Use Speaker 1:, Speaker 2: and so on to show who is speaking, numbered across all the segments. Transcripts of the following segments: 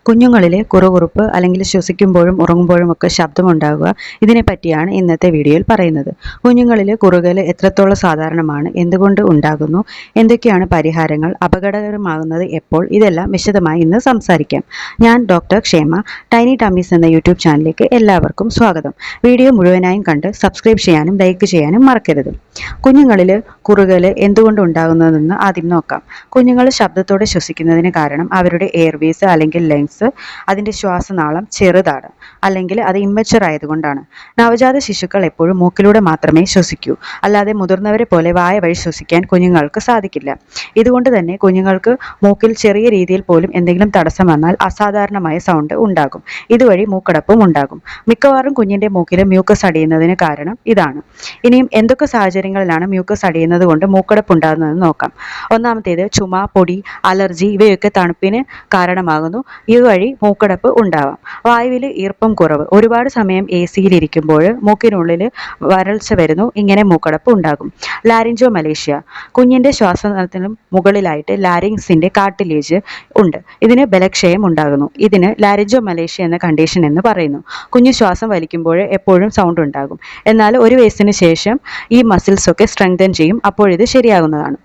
Speaker 1: കുഞ്ഞുങ്ങളിലെ കുറുകുറുപ്പ് അല്ലെങ്കിൽ ശ്വസിക്കുമ്പോഴും ഉറങ്ങുമ്പോഴും ഒക്കെ ശബ്ദമുണ്ടാകുക ഇതിനെപ്പറ്റിയാണ് ഇന്നത്തെ വീഡിയോയിൽ പറയുന്നത്. കുഞ്ഞുങ്ങളിലെ കുറുകൽ എത്രത്തോളം സാധാരണമാണ്, എന്തുകൊണ്ട് ഉണ്ടാകുന്നു, എന്തൊക്കെയാണ് പരിഹാരങ്ങൾ, അപകടകരമാകുന്നത് എപ്പോൾ, ഇതെല്ലാം വിശദമായി ഇന്ന് സംസാരിക്കാം. ഞാൻ ഡോക്ടർ ക്ഷേമ. ടൈനി ടമ്മീസ് എന്ന യൂട്യൂബ് ചാനലിലേക്ക് എല്ലാവർക്കും സ്വാഗതം. വീഡിയോ മുഴുവനായും കണ്ട് സബ്സ്ക്രൈബ് ചെയ്യാനും ലൈക്ക് ചെയ്യാനും മറക്കരുത്. കുഞ്ഞുങ്ങളിൽ കുറുകൽ എന്തുകൊണ്ട് ഉണ്ടാകുന്നതെന്ന് ആദ്യം നോക്കാം. കുഞ്ഞുങ്ങൾ ശബ്ദത്തോടെ ശ്വസിക്കുന്നതിന് കാരണം അവരുടെ എയർവേസ് അല്ലെങ്കിൽ ലങ്സ്, അതിൻ്റെ ശ്വാസനാളം ചെറുതാണ് അല്ലെങ്കിൽ അത് ഇമ്മച്ചുർ ആയതുകൊണ്ടാണ്. നവജാത ശിശുക്കൾ എപ്പോഴും മൂക്കിലൂടെ മാത്രമേ ശ്വസിക്കൂ, അല്ലാതെ മുതിർന്നവരെ പോലെ വായ വഴി ശ്വസിക്കാൻ കുഞ്ഞുങ്ങൾക്ക് സാധിക്കില്ല. ഇതുകൊണ്ട് തന്നെ കുഞ്ഞുങ്ങൾക്ക് മൂക്കിൽ ചെറിയ രീതിയിൽ പോലും എന്തെങ്കിലും തടസ്സം വന്നാൽ അസാധാരണമായ സൗണ്ട് ഉണ്ടാകും. ഇതുവഴി മൂക്കടപ്പും ഉണ്ടാകും. മിക്കവാറും കുഞ്ഞിൻ്റെ മൂക്കിൽ മ്യൂക്കസ് അടിയുന്നതിന് കാരണം ഇതാണ്. ഇനിയും എന്തൊക്കെ സാഹചര്യങ്ങളിലാണ് മ്യൂക്കസ് അടിയുന്നത് കൊണ്ട് മൂക്കടപ്പ് ഉണ്ടാകുന്നതെന്ന് നോക്കാം. ഒന്നാമത്തേത് ചുമ, പൊടി, അലർജി ഇവയൊക്കെ തണുപ്പിന് കാരണമാകുന്നു. ഇതുവഴി മൂക്കടപ്പ് ഉണ്ടാവാം. വായുവിൽ ഈർപ്പം കുറവ്, ഒരുപാട് സമയം AC-യിൽ ഇരിക്കുമ്പോൾ മൂക്കിനുള്ളിൽ വരൾച്ച വരുന്നു, ഇങ്ങനെ മൂക്കടപ്പ് ഉണ്ടാകും. ലാരിഞ്ചോ മലേഷ്യ, കുഞ്ഞിൻ്റെ ശ്വാസനാളത്തിനും മുകളിലായിട്ട് ലാരിങ്സിൻ്റെ കാർട്ടിലേജ് ഉണ്ട്. ഇതിന് ബലക്ഷയം ഉണ്ടാകുന്നു. ഇതിന് ലാരിഞ്ചോ മലേഷ്യ എന്ന കണ്ടീഷൻ എന്ന് പറയുന്നു. കുഞ്ഞ് ശ്വാസം വലിക്കുമ്പോൾ എപ്പോഴും സൗണ്ട് ഉണ്ടാകും. എന്നാൽ ഒരു വയസ്സിന് ശേഷം ഈ മസിൽസ് ഒക്കെ സ്ട്രെങ്തൻ ചെയ്യും. അപ്പോഴിത് ശരിയാകുന്നതാണ്.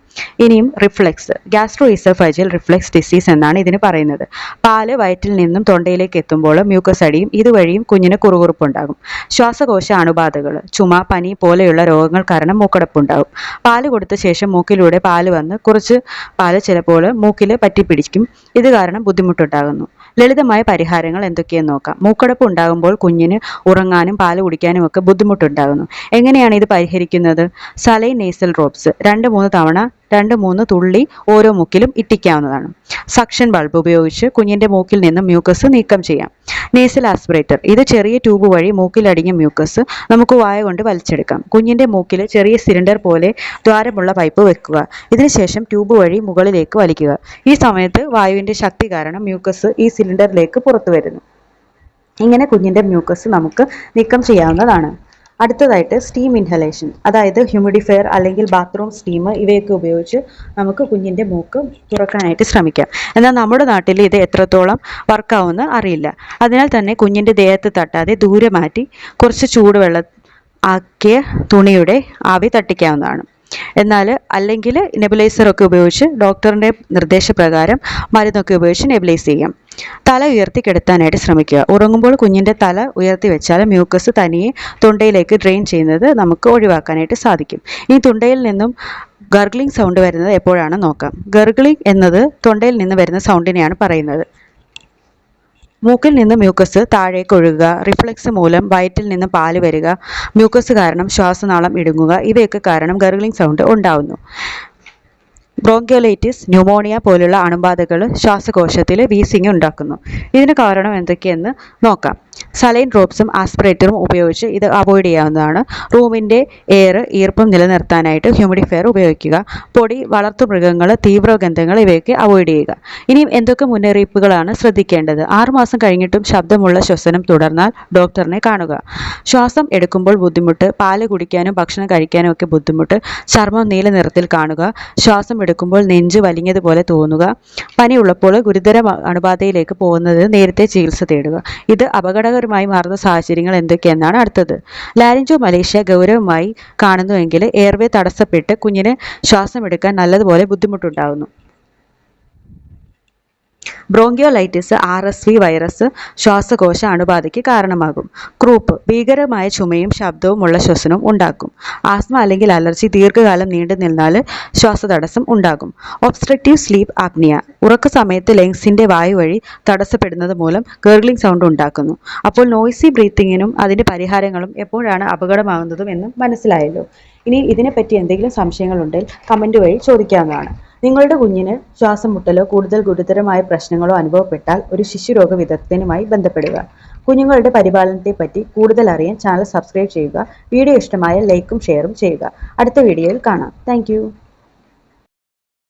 Speaker 1: ഇനിയും reflux, gastro oesophageal reflux disease എന്നാണ് ഇതിന് പറയുന്നത്. പാല് വയറ്റിൽ നിന്നും തൊണ്ടയിലേക്ക് എത്തുമ്പോൾ മ്യൂക്കസ് അടിയും. ഇതുവഴിയും കുഞ്ഞിന് കുറുകുറുപ്പുണ്ടാകും. ശ്വാസകോശ അണുബാധകൾ, ചുമ, പനി പോലെയുള്ള രോഗങ്ങൾ കാരണം മൂക്കടപ്പുണ്ടാകും. പാല് കൊടുത്ത ശേഷം മൂക്കിലൂടെ പാല് വന്ന് കുറച്ച് പാല് ചിലപ്പോൾ മൂക്കിൽ പറ്റിപ്പിടിക്കും. ഇത് കാരണം ബുദ്ധിമുട്ടുണ്ടാകുന്നു. ലളിതമായ പരിഹാരങ്ങൾ എന്തൊക്കെയെന്ന് നോക്കാം. മൂക്കടപ്പ് ഉണ്ടാകുമ്പോൾ കുഞ്ഞിന് ഉറങ്ങാനും പാല് കുടിക്കാനും ഒക്കെ ബുദ്ധിമുട്ടുണ്ടാകുന്നു. എങ്ങനെയാണ് ഇത് പരിഹരിക്കുന്നത്? സലൈൻ നേസൽ ഡ്രോപ്സ് 2-3 തവണ 2-3 തുള്ളി ഓരോ മൂക്കിലും ഇറ്റിക്കാവുന്നതാണ്. സക്ഷൻ ബൾബ് ഉപയോഗിച്ച് കുഞ്ഞിൻ്റെ മൂക്കിൽ നിന്ന് മ്യൂക്കസ് നീക്കം ചെയ്യാം. നേസൽ ആസ്പിറേറ്റർ, ഇത് ചെറിയ ട്യൂബ് വഴി മൂക്കിലടിഞ്ഞ മ്യൂക്കസ് നമുക്ക് വായ കൊണ്ട് വലിച്ചെടുക്കാം. കുഞ്ഞിൻ്റെ മൂക്കിൽ ചെറിയ സിലിണ്ടർ പോലെ ദ്വാരമുള്ള പൈപ്പ് വെക്കുക. ഇതിനുശേഷം ട്യൂബ് വഴി മുകളിലേക്ക് വലിക്കുക. ഈ സമയത്ത് വായുവിൻ്റെ ശക്തി കാരണം മ്യൂക്കസ് ഈ സിലിണ്ടറിലേക്ക് പുറത്തു വരുന്നു. ഇങ്ങനെ കുഞ്ഞിൻ്റെ മ്യൂക്കസ് നമുക്ക് നീക്കം ചെയ്യാവുന്നതാണ്. അടുത്തതായിട്ട് സ്റ്റീം ഇൻഹലേഷൻ, അതായത് ഹ്യൂമിഡിഫയർ അല്ലെങ്കിൽ ബാത്റൂം സ്റ്റീം ഇവയൊക്കെ ഉപയോഗിച്ച് നമുക്ക് കുഞ്ഞിൻ്റെ മൂക്ക് തുറക്കാനായിട്ട് ശ്രമിക്കാം. എന്നാൽ നമ്മുടെ നാട്ടിൽ ഇത് എത്രത്തോളം വർക്കാവുമെന്ന് അറിയില്ല. അതിനാൽ തന്നെ കുഞ്ഞിൻ്റെ ദേഹത്ത് തട്ടാതെ ദൂരെ മാറ്റി കുറച്ച് ചൂടുവെള്ളം ആക്കിയ തുണിയുടെ ആവി തട്ടിക്കാവുന്നതാണ്. എന്നാൽ അല്ലെങ്കിൽ നെബുലൈസറൊക്കെ ഉപയോഗിച്ച് ഡോക്ടറിൻ്റെ നിർദ്ദേശപ്രകാരം മരുന്നൊക്കെ ഉപയോഗിച്ച് നെബുലൈസ് ചെയ്യാം. തല ഉയർത്തി കിടത്താനായിട്ട് ശ്രമിക്കുക. ഉറങ്ങുമ്പോൾ കുഞ്ഞിൻ്റെ തല ഉയർത്തി വെച്ചാൽ മ്യൂക്കസ് തനിയെ തൊണ്ടയിലേക്ക് ഡ്രെയിൻ ചെയ്യുന്നത് നമുക്ക് ഒഴിവാക്കാനായിട്ട് സാധിക്കും. ഈ തൊണ്ടയിൽ നിന്നും ഗർഗ്ലിംഗ് സൗണ്ട് വരുന്നത് എപ്പോഴാണെന്ന് നോക്കാം. ഗർഗ്ലിംഗ് എന്നത് തൊണ്ടയിൽ നിന്ന് വരുന്ന സൗണ്ടിനെയാണ് പറയുന്നത്. മൂക്കിൽ നിന്ന് മ്യൂക്കസ് താഴേക്ക് ഒഴുകുക, റിഫ്ലക്സ് മൂലം വയറ്റിൽ നിന്ന് പാല് വരിക, മ്യൂക്കസ് കാരണം ശ്വാസനാളം ഇടുങ്ങുക, ഇവയൊക്കെ കാരണം ഗർഗ്ലിംഗ് സൗണ്ട് ഉണ്ടാവുന്നു. ബ്രോങ്കിയോലൈറ്റിസ്, ന്യൂമോണിയ പോലുള്ള അണുബാധകൾ ശ്വാസകോശത്തിൽ വീസിങ് ഉണ്ടാക്കുന്നു. ഇതിന് കാരണം എന്തൊക്കെയെന്ന് നോക്കാം. സലൈൻ ഡ്രോപ്സും ആസ്പിറേറ്ററും ഉപയോഗിച്ച് ഇത് അവോയ്ഡ് ചെയ്യാവുന്നതാണ്. റൂമിൻ്റെ ഈർപ്പം നിലനിർത്താനായിട്ട് ഹ്യൂമിഡിഫയർ ഉപയോഗിക്കുക. പൊടി, വളർത്തുമൃഗങ്ങൾ, തീവ്രഗന്ധങ്ങൾ ഇവയൊക്കെ അവോയ്ഡ് ചെയ്യുക. ഇനിയും എന്തൊക്കെ മുന്നറിയിപ്പുകളാണ് ശ്രദ്ധിക്കേണ്ടത്? 6 മാസം കഴിഞ്ഞിട്ടും ശബ്ദമുള്ള ശ്വസനം തുടർന്നാൽ ഡോക്ടറിനെ കാണുക. ശ്വാസം എടുക്കുമ്പോൾ ബുദ്ധിമുട്ട്, പാല് കുടിക്കാനും ഭക്ഷണം കഴിക്കാനും ഒക്കെ ബുദ്ധിമുട്ട്, ചർമ്മം നീല നിറത്തിൽ കാണുക, ശ്വാസം എടുക്കുമ്പോൾ നെഞ്ച് വലിഞ്ഞതുപോലെ തോന്നുക, പനിയുള്ളപ്പോൾ ഗുരുതര അണുബാധയിലേക്ക് പോകുന്നത് നേരത്തെ ചികിത്സ തേടുക. ഇത് അപകടകരമായി മാറുന്ന സാഹചര്യങ്ങൾ എന്തൊക്കെയെന്നാണ് അടുത്തത്. ലാരിഞ്ചോ മലേഷ്യ ഗൗരവമായി കാണുന്നുവെങ്കിൽ എയർവേ തടസ്സപ്പെട്ട് കുഞ്ഞിന് ശ്വാസം എടുക്കാൻ നല്ലതുപോലെ ബുദ്ധിമുട്ടുണ്ടാകുന്നു. ബ്രോങ്കിയോലൈറ്റിസ്, RSV വൈറസ് ശ്വാസകോശ അണുബാധയ്ക്ക് കാരണമാകും. ക്രൂപ്പ്, ഭീകരമായ ചുമയും ശബ്ദവും ഉള്ള ശ്വസനവും ഉണ്ടാക്കും. ആസ്മ അല്ലെങ്കിൽ അലർജി ദീർഘകാലം നീണ്ടു നിന്നാൽ ശ്വാസതടസ്സം ഉണ്ടാകും. ഒബ്സ്ട്രക്റ്റീവ് സ്ലീപ്പ് ആപ്നിയ, ഉറക്ക സമയത്ത് ലങ്സിൻ്റെ വായു വഴി തടസ്സപ്പെടുന്നത് മൂലം ഗർഗ്ലിംഗ് സൗണ്ട് ഉണ്ടാക്കുന്നു. അപ്പോൾ നോയ്സി ബ്രീത്തിങ്ങിനും അതിൻ്റെ പരിഹാരങ്ങളും എപ്പോഴാണ് അപകടമാകുന്നതും എന്നും മനസ്സിലായല്ലോ. ഇനി ഇതിനെപ്പറ്റി എന്തെങ്കിലും സംശയങ്ങളുണ്ടെങ്കിൽ കമൻറ്റ് വഴി ചോദിക്കാവുന്നതാണ്. നിങ്ങളുടെ കുഞ്ഞിന് ശ്വാസം മുട്ടലോ കൂടുതൽ ഗുരുതരമായ പ്രശ്നങ്ങളോ അനുഭവപ്പെട്ടാൽ ഒരു ശിശുരോഗ വിദഗ്ധനുമായി ബന്ധപ്പെടുക. കുഞ്ഞുങ്ങളുടെ പരിപാലനത്തെപ്പറ്റി കൂടുതൽ അറിയാൻ ചാനൽ സബ്സ്ക്രൈബ് ചെയ്യുക. വീഡിയോ ഇഷ്ടമായാൽ ലൈക്കും ഷെയറും ചെയ്യുക. അടുത്ത വീഡിയോയിൽ കാണാം. താങ്ക്